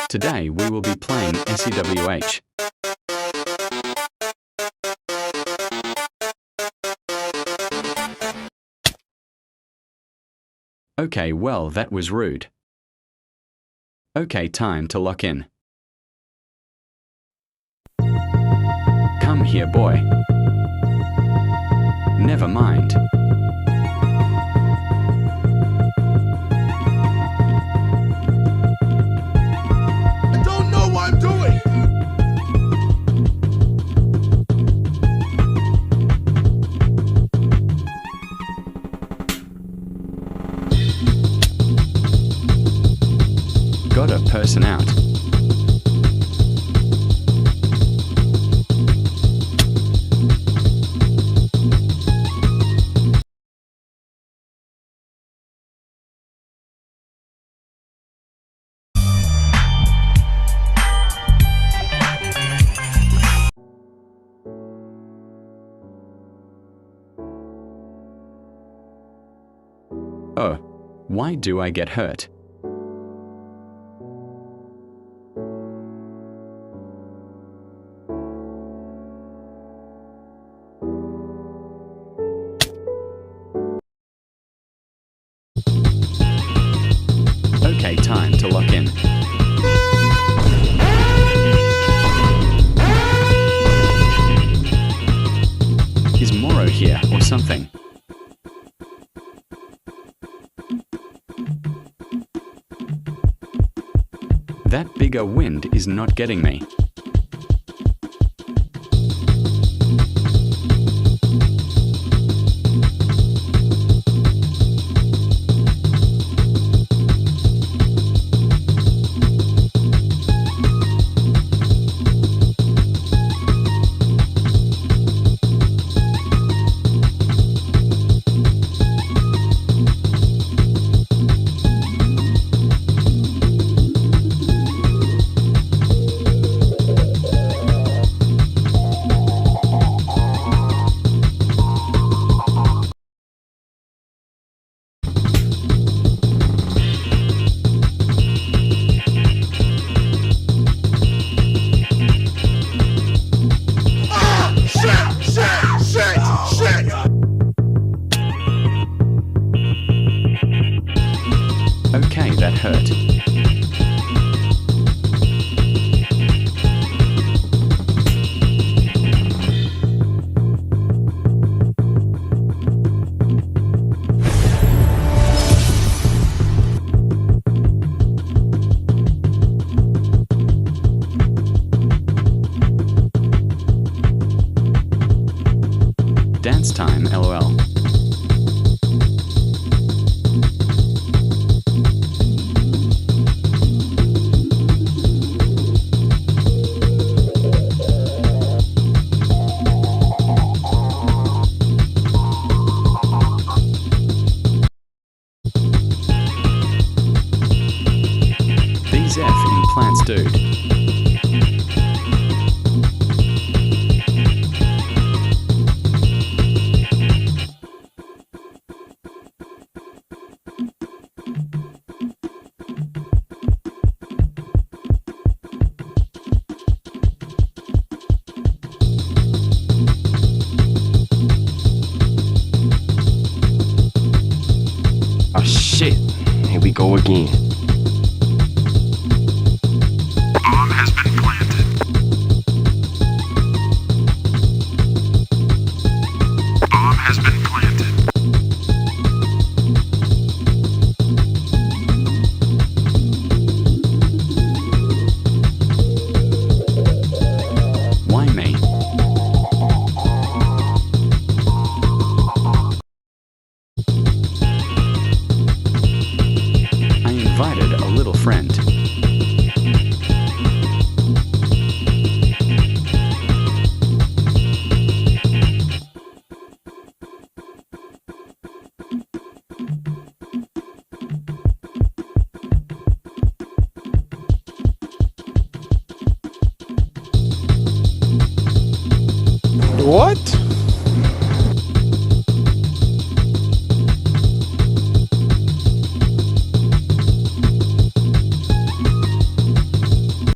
Today we will be playing SEWH. Okay, well, that was rude. Okay, time to lock in. Come here, boy. Never mind. I don't know what I'm doing! Got a person out. Oh, why do I get hurt? Okay, time to lock in. Is Moro here or something? That bigger wind is not getting me. Okay, that hurt. Dance time, LOL. These F in plants, dude.